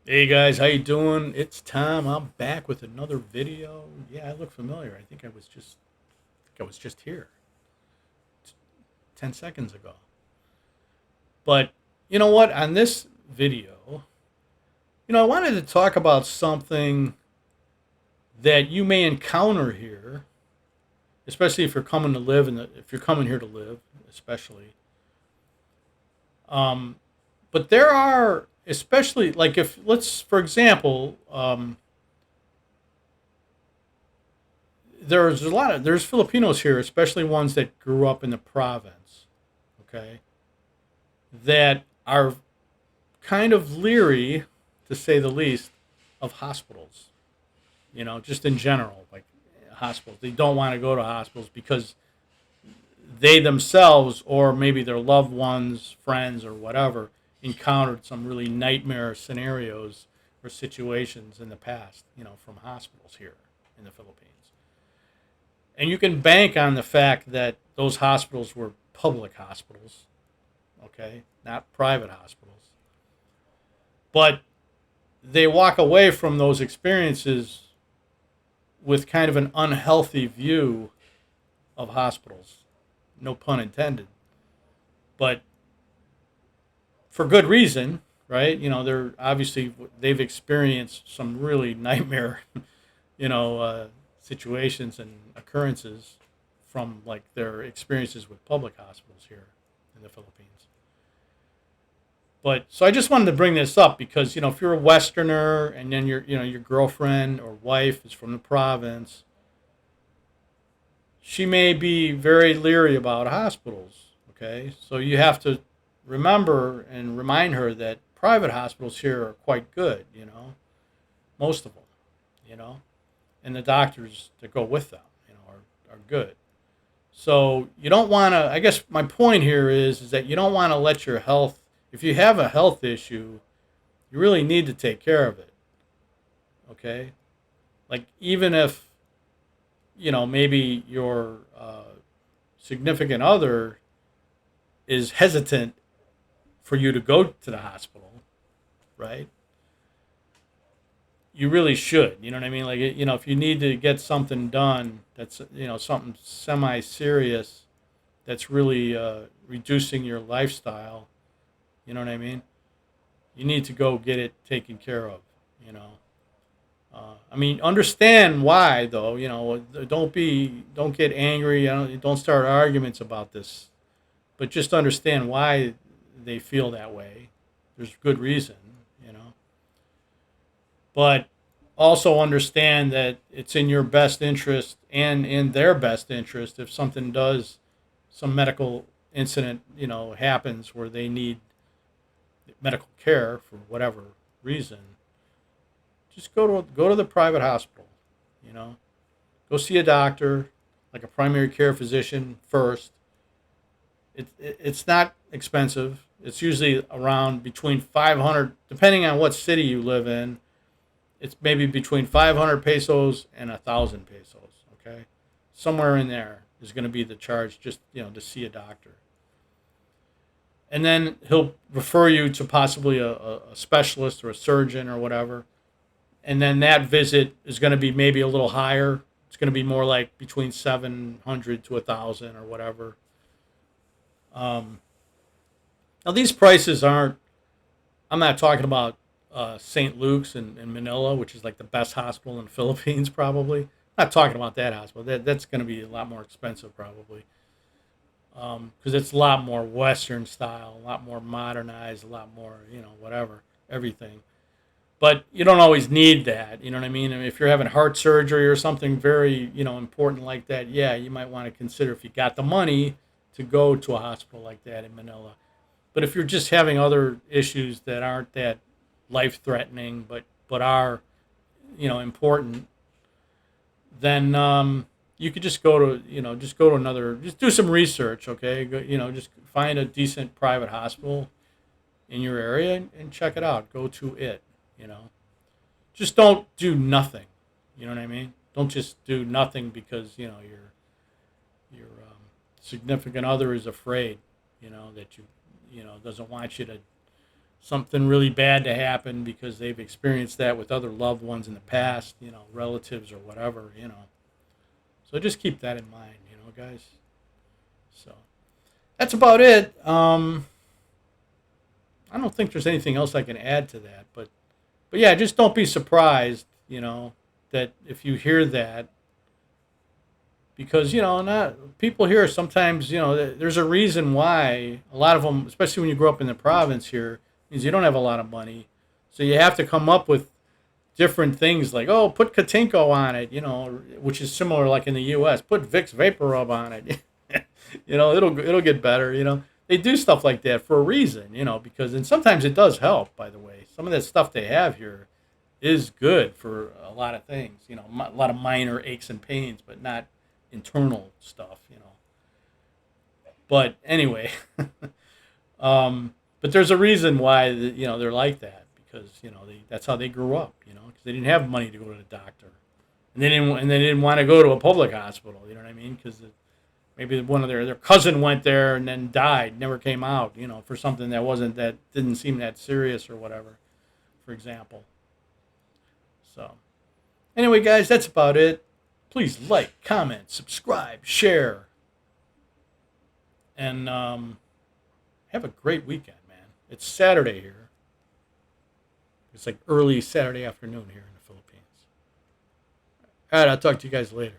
Hey guys, how you doing? It's Tom. I'm back with another video. Yeah, I look familiar. I think I was just here 10 seconds ago. But you know what? On this video, I wanted to talk about something that you may encounter here, especially if you're coming to live if you're coming here to live, especially. Um, but there are, especially like if let's for example, there's Filipinos here, especially ones that grew up in the province, okay, that are kind of leery, to say the least, of hospitals. Just in general, like hospitals. They don't want to go to hospitals because they themselves, or maybe their loved ones, friends, or whatever, encountered some really nightmare scenarios or situations in the past, from hospitals here in the Philippines. And you can bank on the fact that those hospitals were public hospitals, okay, not private hospitals. But they walk away from those experiences with kind of an unhealthy view of hospitals. No pun intended. But for good reason, right? They're obviously they've experienced some really nightmare, you know, uh, situations and occurrences from like their experiences with public hospitals here in the Philippines. But so I just wanted to bring this up because if you're a Westerner and then your girlfriend or wife is from the province, she may be very leery about hospitals. Okay, so you have to remember and remind her that private hospitals here are quite good. Most of them. You know, and the doctors that go with them, are good. So you don't want to. I guess my point here is that you don't want to let your health. If you have a health issue, you really need to take care of it. Okay, like even if maybe your significant other is hesitant for you to go to the hospital, right? You really should. You know what I mean? Like, if you need to get something done that's, something semi serious that's really reducing your lifestyle, you know what I mean? You need to go get it taken care of, you know? I mean, understand why though. Don't get angry. Don't start arguments about this, but just understand why they feel that way. There's good reason, you know. But also understand that it's in your best interest and in their best interest if something does, some medical incident, happens where they need medical care for whatever reason. Just go to the private hospital, you know. Go see a doctor, like a primary care physician first. It's not expensive. It's usually around between 500, depending on what city you live in. It's maybe between 500 pesos and 1,000 pesos. Okay, somewhere in there is going to be the charge just to see a doctor, and then he'll refer you to possibly a specialist or a surgeon or whatever, and then that visit is going to be maybe a little higher. It's going to be more like between 700 to 1,000 or whatever. Um, Now these prices aren't. I'm not talking about St. Luke's in Manila, which is like the best hospital in the Philippines, probably. I'm not talking about that hospital. That's going to be a lot more expensive, probably, because it's a lot more Western style, a lot more modernized, a lot more, whatever, everything. But you don't always need that. You know what I mean? If you're having heart surgery or something very, important like that, yeah, you might want to consider if you got the money to go to a hospital like that in Manila. But if you're just having other issues that aren't that life threatening, but are important, then you could just go to just go to another, just do some research. Okay, just find a decent private hospital in your area and check it out. Go to it. You know, just don't do nothing. You know what I mean? Don't just do nothing because your significant other is afraid. That you doesn't want you to something really bad to happen because they've experienced that with other loved ones in the past, relatives or whatever. So just keep that in mind, guys. So that's about it. I don't think there's anything else I can add to that, but yeah, just don't be surprised, that if you hear that, because not people here sometimes, there's a reason why a lot of them, especially when you grow up in the province here, means you don't have a lot of money, so you have to come up with different things like, oh, put Katinko on it, which is similar like in the U.S. Put Vicks Vapor Rub on it, it'll get better, They do stuff like that for a reason, because and sometimes it does help. By the way, some of that stuff they have here is good for a lot of things, a lot of minor aches and pains, but not internal stuff. But anyway, but there's a reason why they're like that, because that's how they grew up, because they didn't have money to go to the doctor, and they didn't want to go to a public hospital. You know what I mean? Because maybe one of their cousin went there and then died, never came out, for something that didn't seem that serious or whatever, for example. So anyway, guys, that's about it. Please like, comment, subscribe, share, and have a great weekend, man. It's Saturday here. It's like early Saturday afternoon here in the Philippines. All right, I'll talk to you guys later.